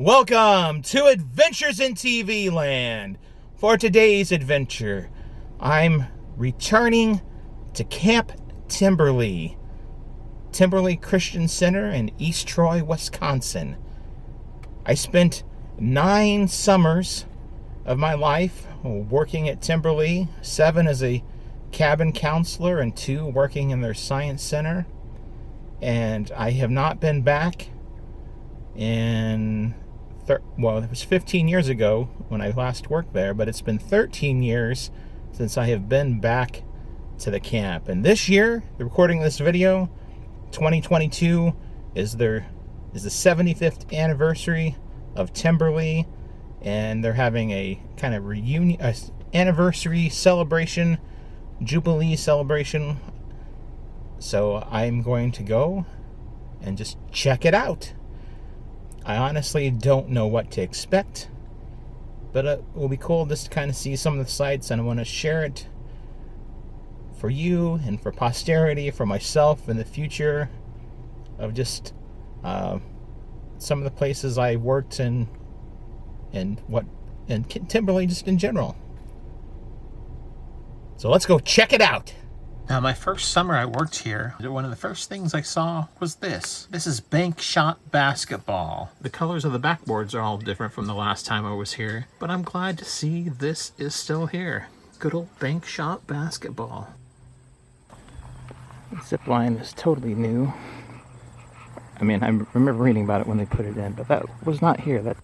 Welcome to Adventures in TV Land. For today's adventure, I'm returning to Camp Timberley Christian Center in East Troy, Wisconsin. I spent 9 summers of my life working at Timberley, 7 as a cabin counselor and 2 working in their science center. And I have not been back in it was 15 years ago when I last worked there, but it's been 13 years since I have been back to the camp. And this year, the recording of this video, 2022, is the 75th anniversary of Timberley, and they're having a kind of reunion, anniversary celebration, Jubilee celebration. So I'm going to go and just check it out. I honestly don't know what to expect, but it will be cool just to kind of see some of the sights, and I want to share it for you and for posterity, for myself in the future, of just some of the places I worked in and Timberley just in general. So let's go check it out. Now, my first summer I worked here, one of the first things I saw was this. This is bank shot basketball. The colors of the backboards are all different from the last time I was here, but I'm glad to see this is still here. Good old bank shot basketball. The zip line is totally new. I mean, I remember reading about it when they put it in, but that was not here.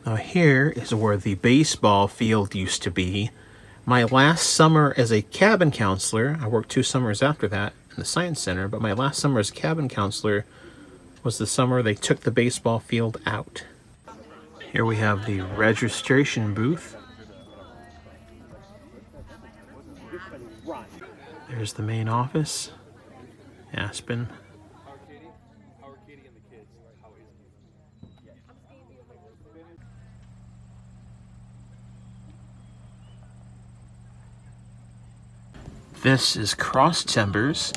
Now here is where the baseball field used to be. My last summer as a cabin counselor, I worked 2 summers after that in the science center, but my last summer as cabin counselor was the summer they took the baseball field out. Here we have the registration booth. There's the main office, Aspen. This is Cross Timbers.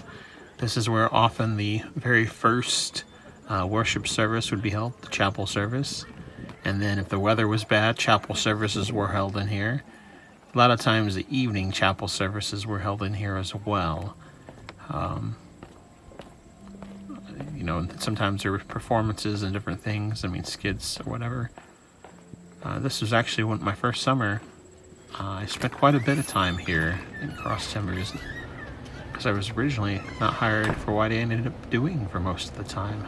This is where often the very first worship service would be held, the chapel service. And then if the weather was bad, chapel services were held in here. A lot of times the evening chapel services were held in here as well. You know, sometimes there were performances and different things, I mean skits or whatever. This was actually my first summer. I spent quite a bit of time here in Cross Timbers because I was originally not hired for what I ended up doing for most of the time.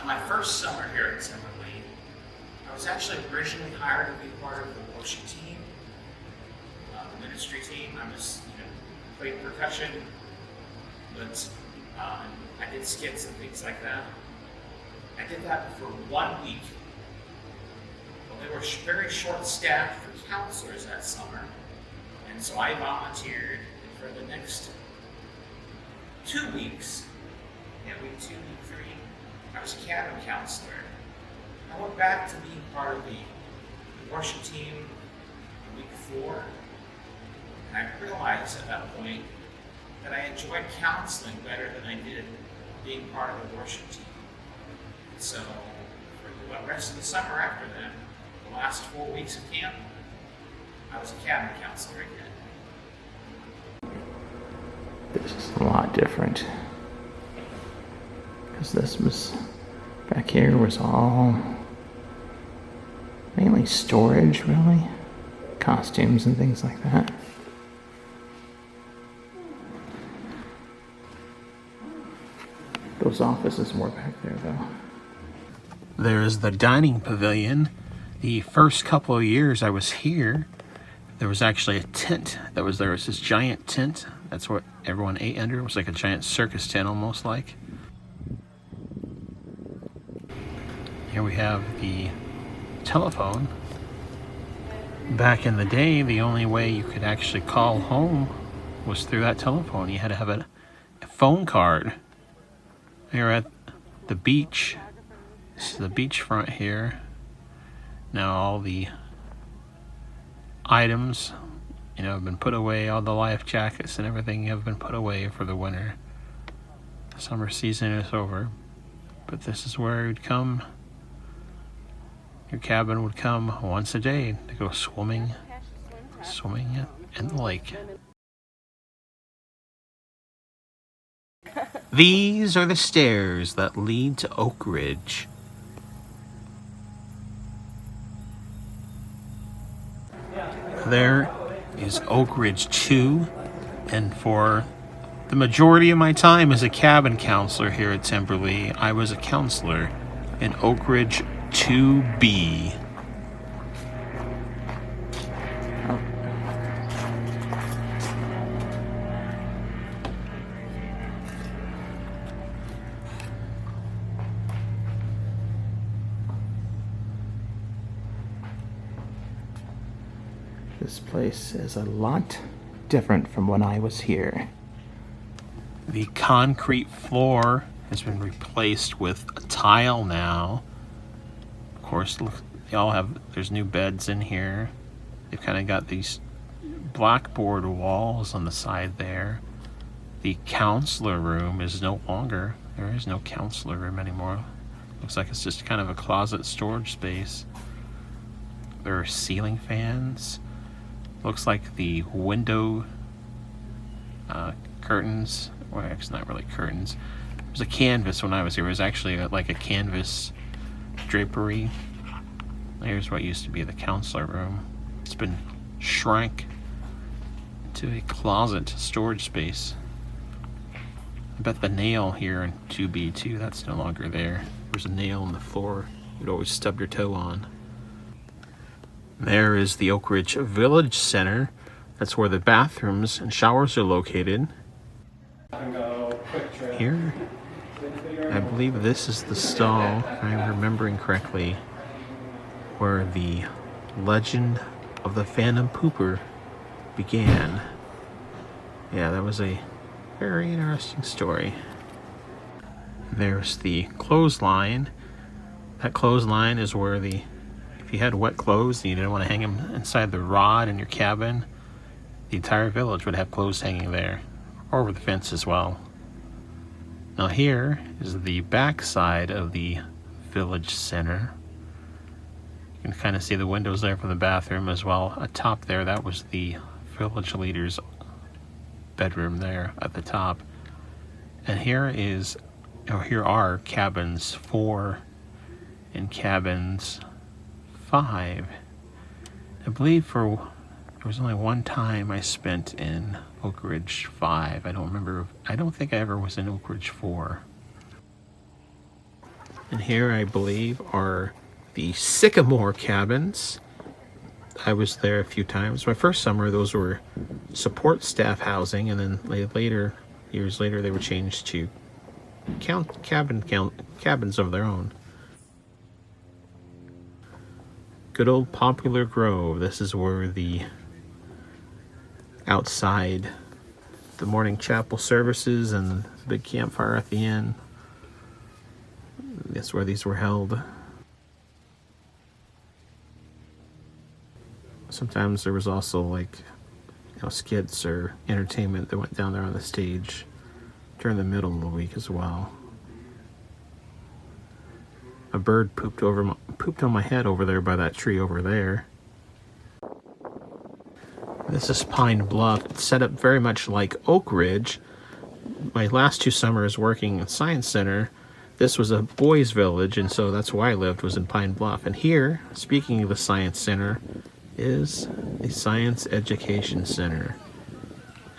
My first summer here at Timberley, I was actually originally hired to be part of the worship team, the ministry team. I was, played percussion, but I did skits and things like that. I did that for 1 week. Well, they were very short-staffed for counselors that summer, and so I volunteered for the next 2 weeks. Week 2, week 3. I was a cabin counselor. I went back to being part of the worship team in week 4, and I realized at that point that I enjoyed counseling better than I did being part of the worship team. So for the rest of the summer after that, the last 4 weeks of camp, I was a cabin counselor again. This is a lot different. Because this was, back here was all mainly storage, really. Costumes and things like that. Those offices were back there, though. There's the dining pavilion. The first couple of years I was here, There was actually a tent that was there. It was this giant tent. That's what everyone ate under. It was like a giant circus tent, almost like. Here we have the telephone. Back in the day, the only way you could actually call home was through that telephone. You had to have a phone card. Here at the beach. This is the beachfront here. Now all the items, have been put away. All the life jackets and everything have been put away for the winter. The summer season is over. But this is where you'd come. Your cabin would come once a day to go swimming in the lake. These are the stairs that lead to Oak Ridge. There is Oak Ridge 2, and for the majority of my time as a cabin counselor here at Timberlea, I was a counselor in Oak Ridge 2B. This place is a lot different from when I was here. The concrete floor has been replaced with a tile now. Of course, look, there's new beds in here. They've kind of got these blackboard walls on the side there. The counselor room is no longer, there is no counselor room anymore. Looks like it's just kind of a closet storage space. There are ceiling fans. Looks like the window curtains, well, it's not really curtains. It was a canvas when I was here. It was actually like a canvas drapery. Here's what used to be the counselor room. It's been shrank to a closet storage space. I bet the nail here in 2B2, that's no longer there. There's a nail in the floor you'd always stub your toe on. There is the Oak Ridge Village Center. That's where the bathrooms and showers are located. Here, I believe this is the stall, if I'm remembering correctly, where the legend of the Phantom Pooper began. Yeah, that was a very interesting story. There's the clothesline. That clothesline is where if you had wet clothes and you didn't want to hang them inside the rod in your cabin, the entire village would have clothes hanging there, or over the fence as well. Now here is the back side of the village center. You can kind of see the windows there from the bathroom as well. Atop there, that was the village leader's bedroom there at the top. And here are cabins 4 and cabins 5. I believe there was only one time I spent in Oak Ridge 5. I don't think I ever was in Oak Ridge 4. And here I believe are the Sycamore cabins. I was there a few times. My first summer, those were support staff housing, and then years later, they were changed to cabins of their own. Good old Poplar Grove. This is where outside the morning chapel services and the big campfire at the end. That's where these were held. Sometimes there was also skits or entertainment that went down there on the stage during the middle of the week as well. A bird pooped on my head over there by that tree over there. This is Pine Bluff. It's set up very much like Oak Ridge. My last 2 summers working at Science Center, this was a boys' village, and so that's where I lived, was in Pine Bluff. And here, speaking of the Science Center, is a Science Education Center.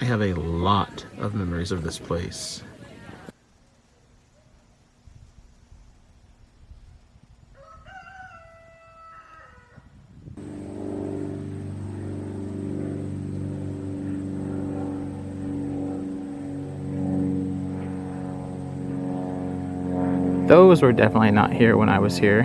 I have a lot of memories of this place. Those were definitely not here when I was here.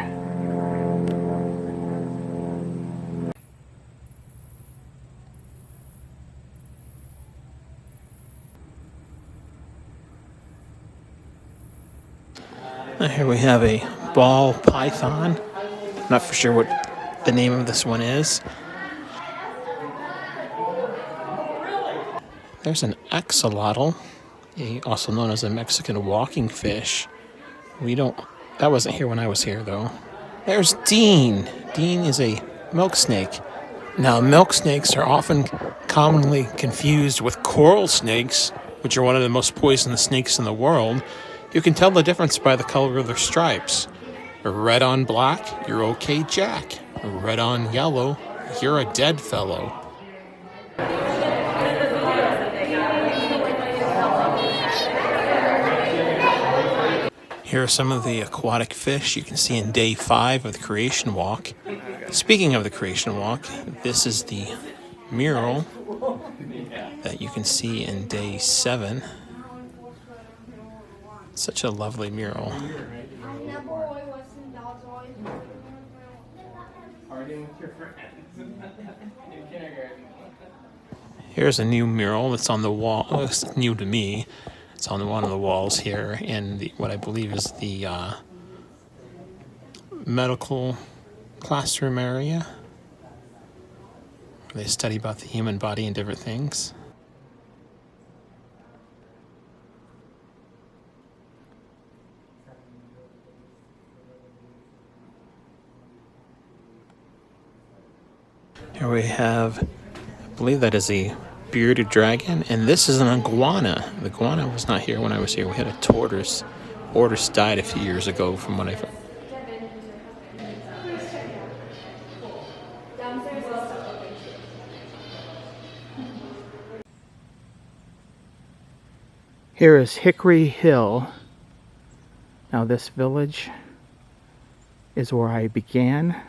Here we have a ball python. Not for sure what the name of this one is. There's an axolotl, also known as a Mexican walking fish. That wasn't here when I was here though. There's Dean. Dean is a milk snake. Now, milk snakes are often commonly confused with coral snakes, which are one of the most poisonous snakes in the world. You can tell the difference by the color of their stripes. Red on black, you're okay, Jack. Red on yellow, you're a dead fellow. Here are some of the aquatic fish you can see in day 5 of the Creation Walk. Speaking of the Creation Walk, this is the mural that you can see in day 7. Such a lovely mural. Here's a new mural that's on the wall. Oh, it's new to me. It's on one of the walls here in what I believe is the medical classroom area. They study about the human body and different things. Here we have, I believe that is a bearded dragon, and this is an iguana. The iguana was not here when I was here. We had a tortoise. Tortoise died a few years ago from what I've. Here is Hickory Hill. Now this village is where I began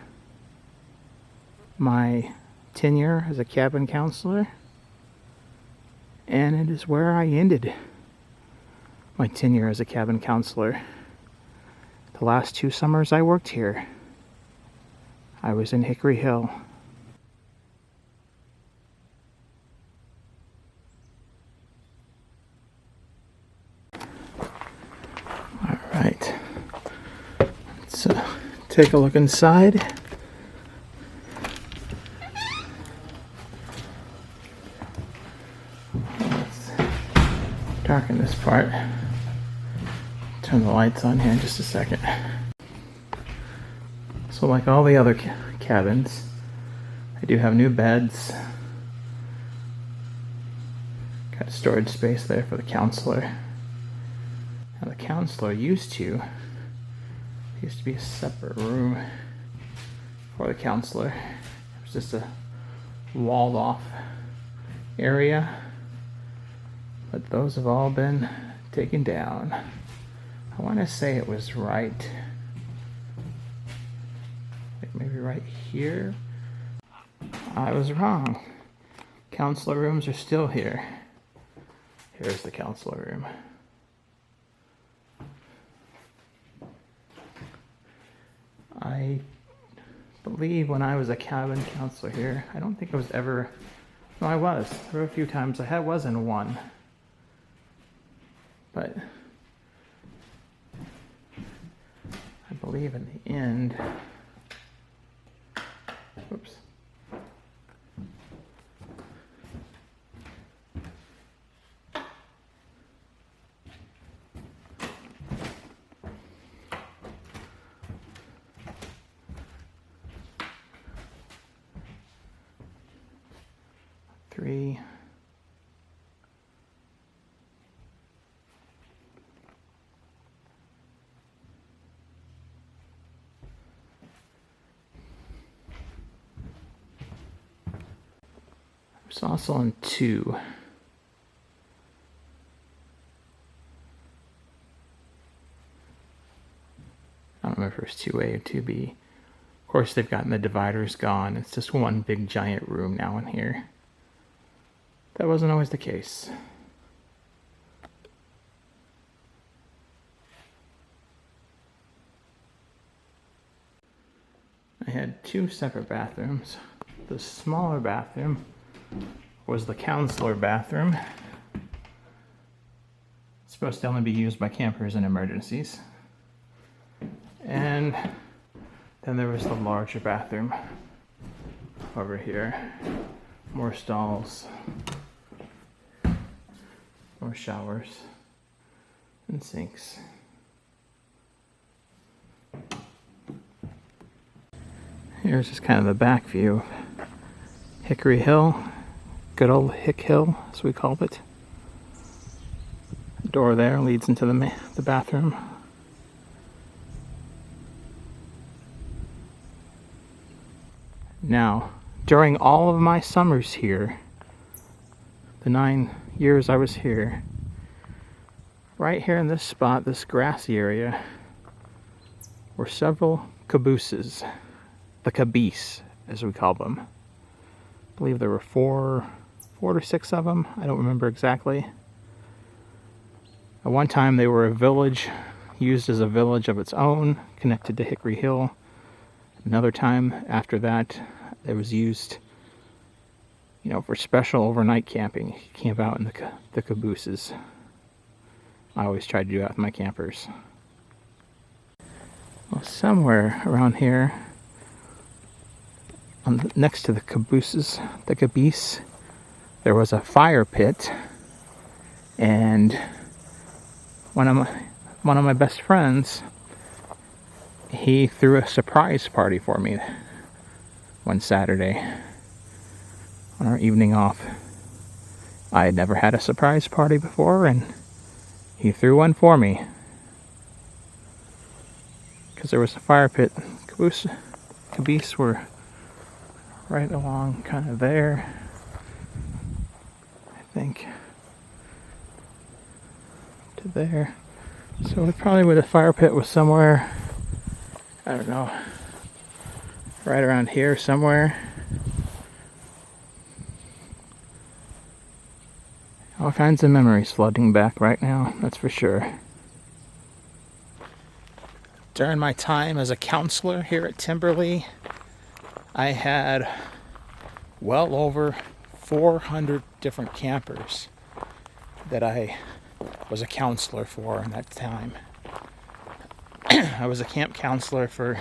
my tenure as a cabin counselor, and it is where I ended my tenure as a cabin counselor. The last 2 summers I worked here, I was in Hickory Hill. All right, let's take a look inside. Darken this part. Turn the lights on here in just a second. So like all the other cabins, I do have new beds. Got storage space there for the counselor. Now the counselor used to be a separate room for the counselor. It was just a walled off area. But those have all been taken down. I want to say it was right, maybe right here. I was wrong. Counselor rooms are still here. Here's the counselor room. I believe when I was a cabin counselor here, I don't think I was ever, no, I was. There were a few times I was in one. But I believe in the end, oops. Three. It's also on 2. I don't remember if it's 2A or 2B. Of course, they've gotten the dividers gone. It's just one big giant room now in here. That wasn't always the case. had two separate bathrooms. The smaller bathroom was the counselor bathroom. It's supposed to only be used by campers in emergencies. And then there was the larger bathroom over here. More stalls, more showers, and sinks. Here's just kind of the back view of Hickory Hill. Good old Hick Hill, as we called it. The door there leads into the bathroom. Now, during all of my summers here, the 9 years I was here, right here in this spot, this grassy area, were several cabooses. The caboose, as we call them. I believe there were four to six of them. I don't remember exactly. At one time they were a village, used as a village of its own, connected to Hickory Hill. Another time after that, it was used, for special overnight camping. You camp out in the cabooses. I always tried to do that with my campers. Well, somewhere around here, next to the caboose, there was a fire pit, and one of my best friends, he threw a surprise party for me one Saturday on our evening off. I had never had a surprise party before, and he threw one for me because there was a fire pit. Caboose were right along kind of there, I think, to there. So it probably where the fire pit was somewhere, I don't know, right around here somewhere. All kinds of memories flooding back right now, that's for sure. During my time as a counselor here at Timberlea, I had well over 400 different campers that I was a counselor for in that time. I was a camp counselor for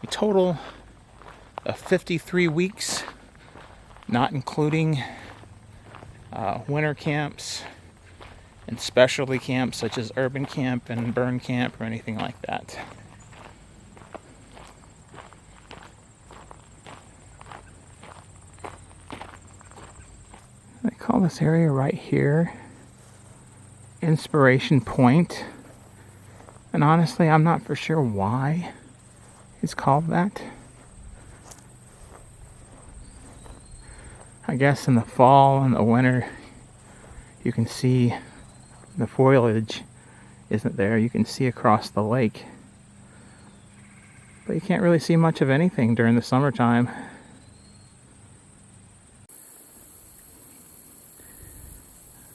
a total of 53 weeks, not including winter camps and specialty camps such as urban camp and burn camp or anything like that. I call this area right here Inspiration Point, and honestly I'm not for sure why it's called that. I guess in the fall and the winter you can see the foliage isn't there. You can see across the lake, but you can't really see much of anything during the summertime.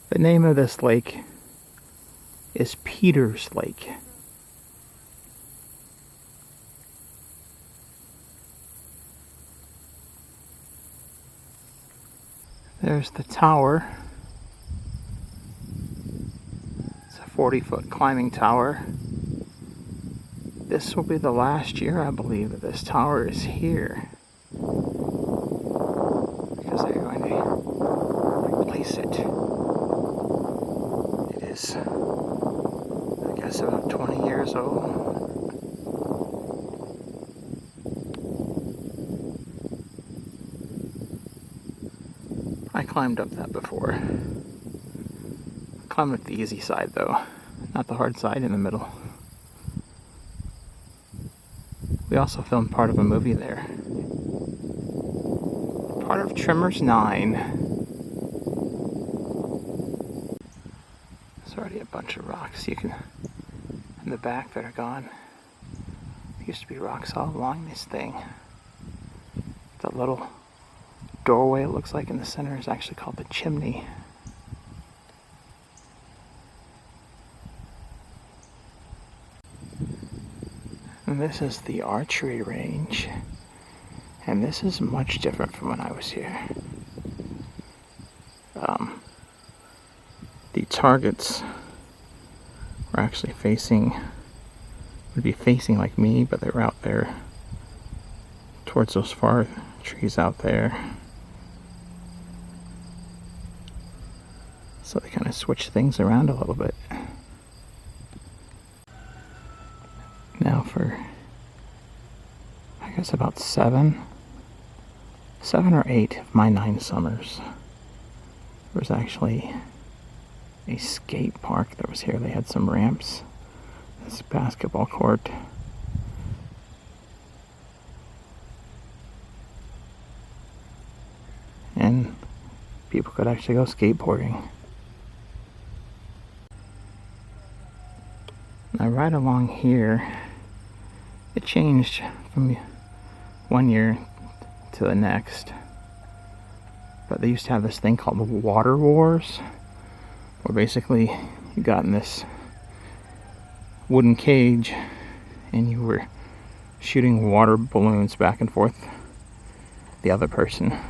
The name of this lake is Peters Lake. There's the tower. It's a 40-foot climbing tower. This will be the last year, I believe, that this tower is here, because they're going to replace it. It is, I guess, about 20 years old. I climbed up that before. I climbed up the easy side though, not the hard side in the middle. We also filmed part of a movie there. Part of Tremors 9. There's already a bunch of rocks in the back that are gone. There used to be rocks all along this thing. That little doorway it looks like in the center is actually called the chimney. And this is the archery range. And this is much different from when I was here. The targets were actually would be facing like me, but they were out there towards those far trees out there. So they kind of switched things around a little bit. Now for, I guess, about 7 or 8 of my 9 summers, there was actually a skate park that was here. They had some ramps, this basketball court, and people could actually go skateboarding. Now right along here, it changed from one year to the next, but they used to have this thing called the Water Wars, where basically you got in this wooden cage and you were shooting water balloons back and forth the other person. A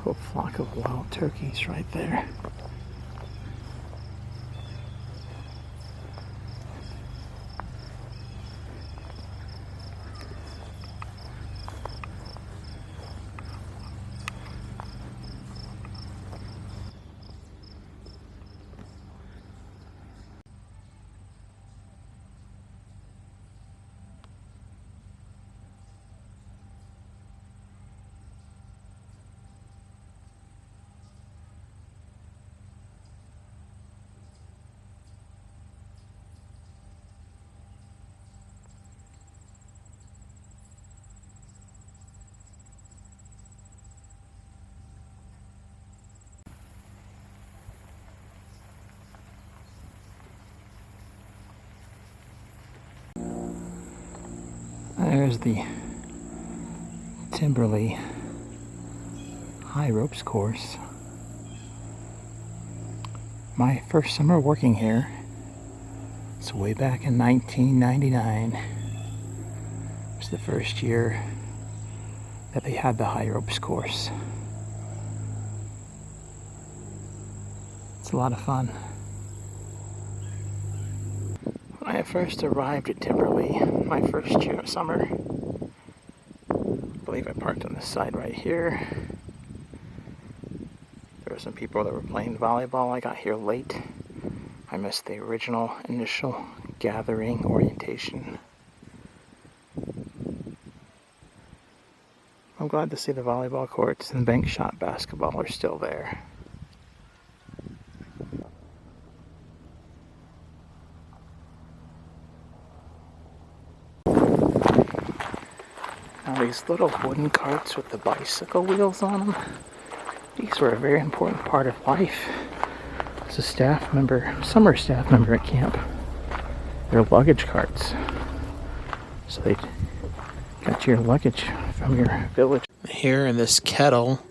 whole flock of wild turkeys right there. There's the Timberley high ropes course. My first summer working here, it's way back in 1999. It was the first year that they had the high ropes course. It's a lot of fun. When I first arrived at Timberley, my first year of summer, I believe I parked on this side right here. There were some people that were playing volleyball. I got here late. I missed the initial gathering orientation. I'm glad to see the volleyball courts and bank shot basketball are still there. Now these little wooden carts with the bicycle wheels on them, these were a very important part of life as a summer staff member at camp. They're luggage carts. So they got your luggage from your village. Here in this kettle,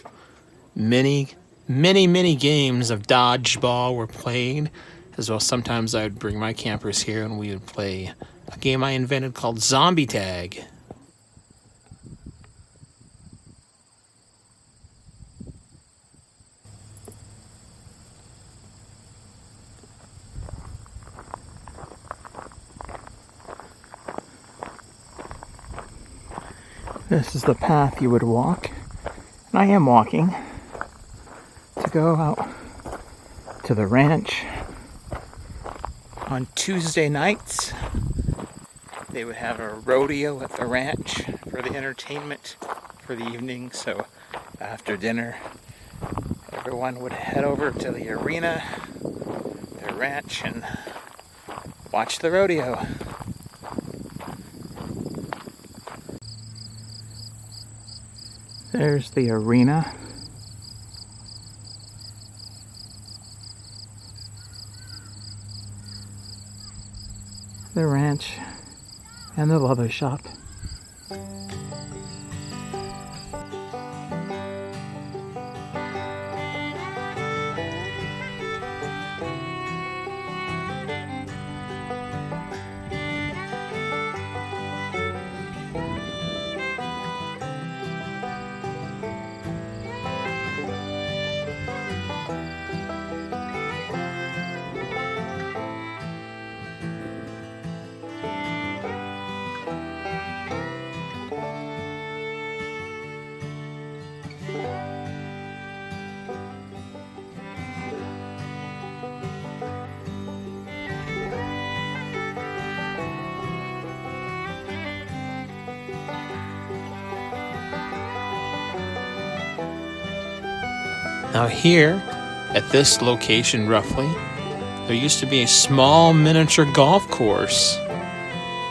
many games of dodgeball were played, as well. Sometimes I would bring my campers here and we would play a game I invented called Zombie Tag. This is the path you would walk, and I am walking, to go out to the ranch. On Tuesday nights, they would have a rodeo at the ranch for the entertainment for the evening. So after dinner, everyone would head over to the arena, their ranch, and watch the rodeo. There's the arena. The ranch and the leather shop. Now here, at this location roughly, there used to be a small miniature golf course.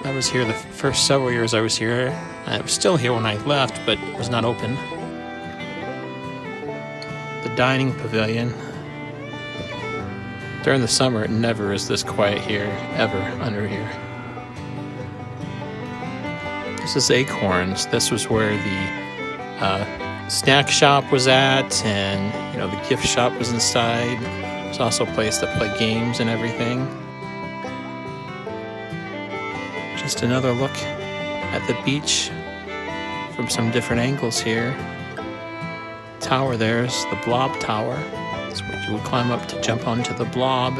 I was here the first several years I was here. I was still here when I left, but it was not open. The dining pavilion. During the summer, it never is this quiet here, ever, under here. This is Acorns. This was where the snack shop was at, and you know, the gift shop was inside. There's also a place to play games and everything. Just another look at the beach from some different angles here. Tower there's the Blob Tower. That's what you would climb up to jump onto the blob.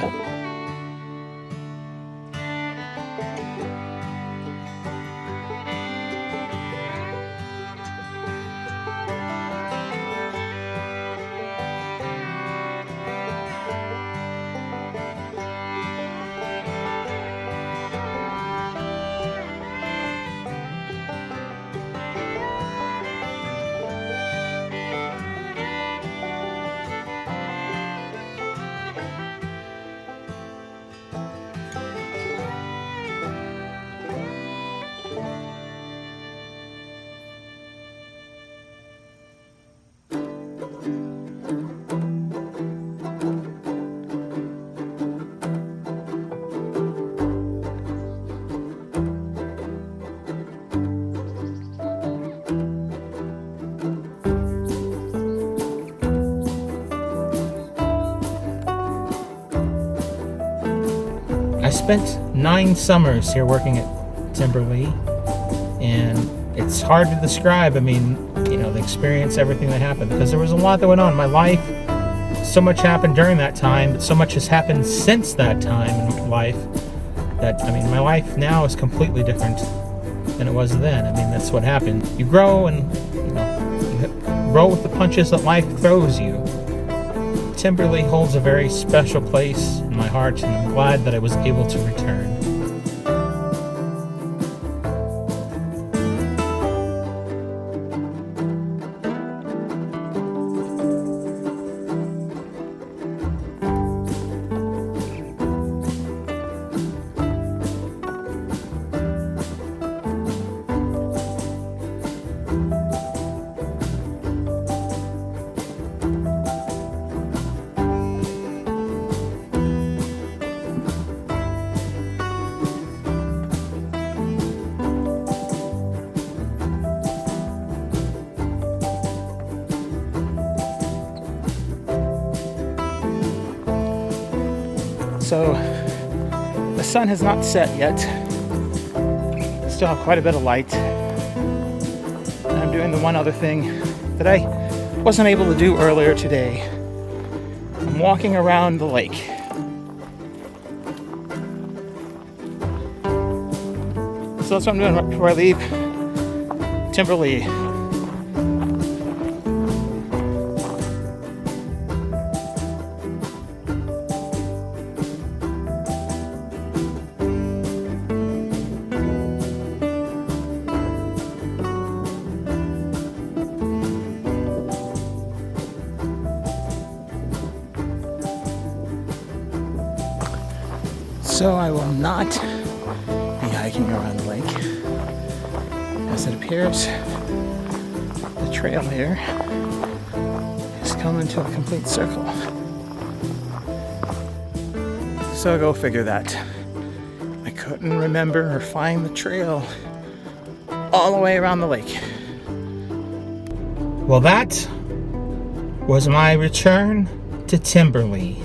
I spent 9 summers here working at Timberlea, and it's hard to describe. I mean, you know, the experience, everything that happened, because there was a lot that went on in my life. So much happened during that time, but so much has happened since that time in life that, I mean, my life now is completely different than it was then. I mean, that's what happened. You grow and, you know, you roll with the punches that life throws you. Timberlea holds a very special place in my heart, and I'm glad that I was able to return. So the sun has not set yet. Still have quite a bit of light. And I'm doing the one other thing that I wasn't able to do earlier today. I'm walking around the lake. So that's what I'm doing right before I leave Timberlea. So I will not be hiking around the lake. As it appears, the trail here is coming to a complete circle. So go figure that. I couldn't remember or find the trail all the way around the lake. Well, that was my return to Timberlea.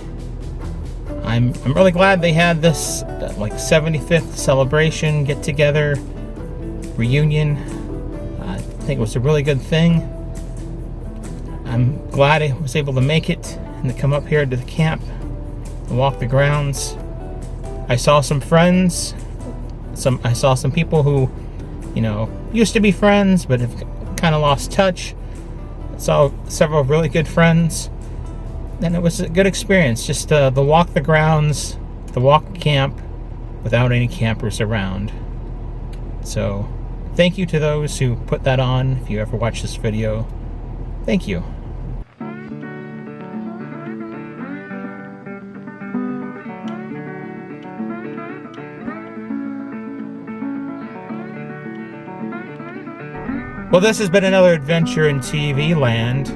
I'm really glad they had this like 75th celebration, get together, reunion. I think it was a really good thing. I'm glad I was able to make it and to come up here to the camp and walk the grounds. I saw some friends. I saw some people who, you know, used to be friends but have kind of lost touch. I saw several really good friends. And it was a good experience, just the walk the grounds, the walk camp without any campers around. So thank you to those who put that on. If you ever watch this video, thank you. Well, this has been another adventure in TV land.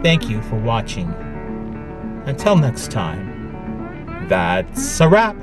Thank you for watching. Until next time, that's a wrap.